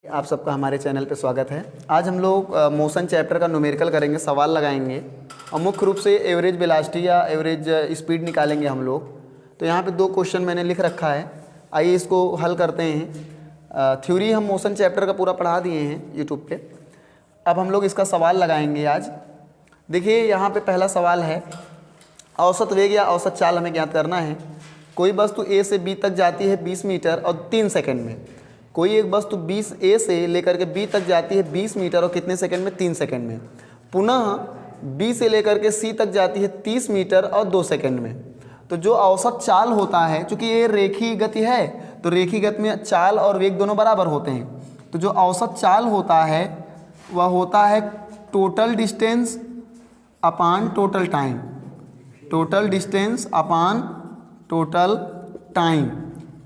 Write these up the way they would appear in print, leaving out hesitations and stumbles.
आप सबका हमारे चैनल पे स्वागत है। आज हम लोग मोशन चैप्टर का न्यूमेरिकल करेंगे, सवाल लगाएंगे और मुख्य रूप से एवरेज वेलोसिटी या एवरेज स्पीड निकालेंगे हम लोग। तो यहाँ पे दो क्वेश्चन मैंने लिख रखा है, आइए इसको हल करते हैं। थ्योरी हम मोशन चैप्टर का पूरा पढ़ा दिए हैं यूट्यूब पे। अब हम लोग इसका सवाल लगाएंगे आज। देखिए यहाँ पर पहला सवाल है, औसत वेग या औसत चाल हमें ज्ञात करना है। कोई वस्तु ए से बी तक जाती है 20 मीटर और 3 सेकेंड में। कोई एक वस्तु 20 ए से लेकर के बी तक जाती है 20 मीटर और कितने सेकंड में? 3 सेकंड में। पुनः बी से लेकर के सी तक जाती है 30 मीटर और 2 सेकंड में। तो जो औसत चाल होता है, चूंकि ये रेखीय गति है तो रेखीय गति में चाल और वेग दोनों बराबर होते हैं। तो जो औसत चाल होता है वह होता है टोटल डिस्टेंस अपान टोटल टाइम। टोटल डिस्टेंस अपान टोटल टाइम,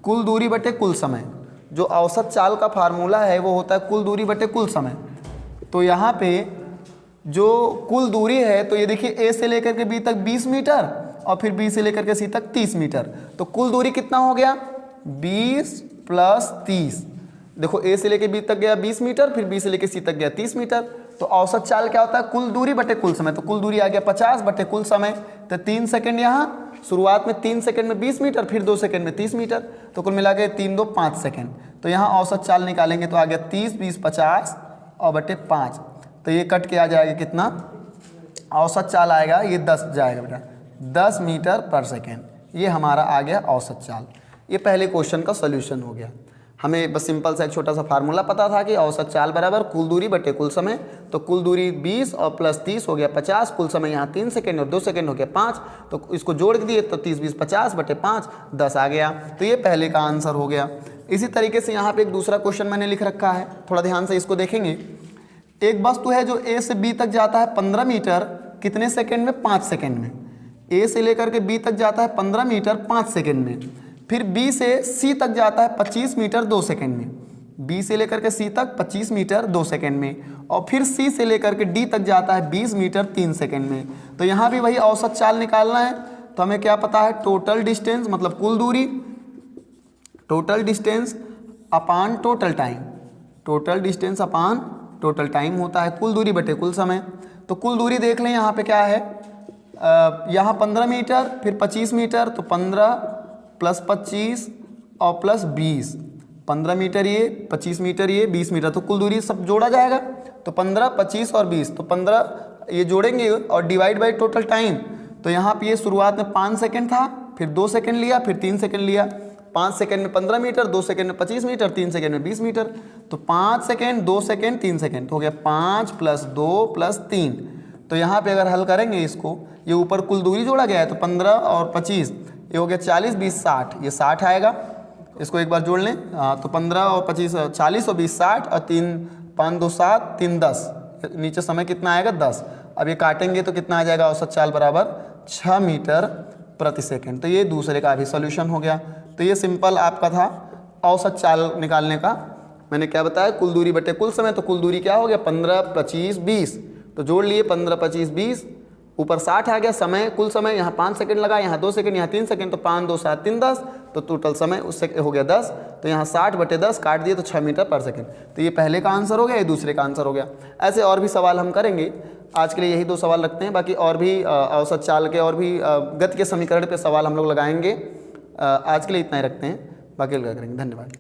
कुल दूरी बटे कुल समय। जो औसत चाल का फार्मूला है वो होता है कुल दूरी बटे कुल समय। तो यहाँ पे जो कुल दूरी है, तो ये देखिए ए से लेकर के बी तक 20 मीटर और फिर बी से लेकर के सी तक 30 मीटर। तो कुल दूरी कितना हो गया? 20 + 30। देखो ए से लेकर बी तक गया 20 मीटर, फिर बी से लेकर सी तक गया 30 मीटर। तो औसत चाल क्या होता है? कुल दूरी बटे कुल समय। तो कुल दूरी आ गया 50 बटे कुल समय। तो 3 सेकेंड यहाँ, शुरुआत में 3 सेकंड में 20 मीटर, फिर 2 सेकंड में 30 मीटर। तो कुल मिला के 3 × 2 = 5 सेकंड। तो यहाँ औसत चाल निकालेंगे तो आ गया 30 × 20 = 50 और बटे 5। तो ये कट के आ जाएगा कितना? औसत चाल आएगा ये 10 जाएगा बेटा, 10 मीटर पर सेकेंड। ये हमारा आ गया औसत चाल। ये पहले क्वेश्चन का सोल्यूशन हो गया। हमें बस सिंपल सा एक छोटा सा फार्मूला पता था कि औसत चाल बराबर कुल दूरी बटे कुल समय। तो कुल दूरी 20 और प्लस 30 हो गया 50, कुल समय यहाँ 3 सेकंड और 2 सेकंड हो गया 5। तो इसको जोड़ दिए तो 30 × 20 = 50 बटे 5, 10 आ गया। तो ये पहले का आंसर हो गया। इसी तरीके से यहाँ पे एक दूसरा क्वेश्चन मैंने लिख रखा है, थोड़ा ध्यान से इसको देखेंगे। एक वस्तु है जो ए से बी तक जाता है 15 मीटर, कितने सेकेंड में? 5 सेकेंड में। ए से लेकर के बी तक जाता है 15 मीटर 5 सेकेंड में। फिर बी से सी तक जाता है 25 मीटर 2 सेकंड में। बी से लेकर के सी तक 25 मीटर 2 सेकंड में। और फिर सी से लेकर के डी तक जाता है 20 मीटर 3 सेकंड में। तो यहाँ भी वही औसत चाल निकालना है। तो हमें क्या पता है? टोटल डिस्टेंस मतलब कुल दूरी, टोटल डिस्टेंस अपान टोटल टाइम। टोटल डिस्टेंस अपान टोटल टाइम होता है कुल दूरी बटे कुल समय। तो कुल दूरी देख लें, यहाँ पे क्या है? यहाँ 15 मीटर, फिर 25 मीटर, तो 15 + 25 और प्लस 20। 15 मीटर ये, 25 मीटर ये, 20 मीटर। तो कुल दूरी सब जोड़ा जाएगा। तो 15, 25 और 20, तो 15 ये जोड़ेंगे और डिवाइड बाई टोटल टाइम। तो यहाँ पे ये शुरुआत में 5 सेकंड था, फिर 2 सेकंड लिया, फिर 3 सेकंड लिया। 5 सेकंड में 15 मीटर, 2 सेकंड में 25 मीटर, 3 सेकंड में 20 मीटर। तो 5 सेकंड, 2 सेकंड, 3 सेकंड, तो हो गया 5 + 2 + 3। तो यहाँ पे अगर हल करेंगे इसको, ये ऊपर कुल दूरी जोड़ा गया है तो 15 और 25, ये हो गया 40, 20, 60, ये 60 आएगा। इसको एक बार जोड़ लें। तो 15 और 25 40 और 20 60 और 3 5 2 7 3 10, नीचे समय कितना आएगा? 10। अब ये काटेंगे तो कितना आ जाएगा? औसत चाल बराबर 6 मीटर प्रति सेकंड। तो ये दूसरे का भी सोल्यूशन हो गया। तो ये सिंपल आपका था औसत चाल निकालने का। मैंने क्या बताया? कुल दूरी बटे कुल समय। तो कुल दूरी क्या हो गया? 15, 25, 20। तो जोड़ लिए 15, 25, 20, ऊपर 60 आ गया। समय, कुल समय यहाँ 5 सेकंड लगा, यहाँ 2 सेकंड, यहाँ 3 सेकंड। तो 5 2 7 3 10, तो टोटल समय उससे हो गया 10। तो यहाँ 60 बटे 10 काट दिए तो 6 मीटर पर सेकंड। तो ये पहले का आंसर हो गया, ये दूसरे का आंसर हो गया। ऐसे और भी सवाल हम करेंगे। आज के लिए यही 2 सवाल रखते हैं, बाकी और भी औसत चाल के और भी गति के समीकरण पे सवाल हम लोग लगाएंगे। आज के लिए इतना ही रखते हैं, बाकी करेंगे। धन्यवाद।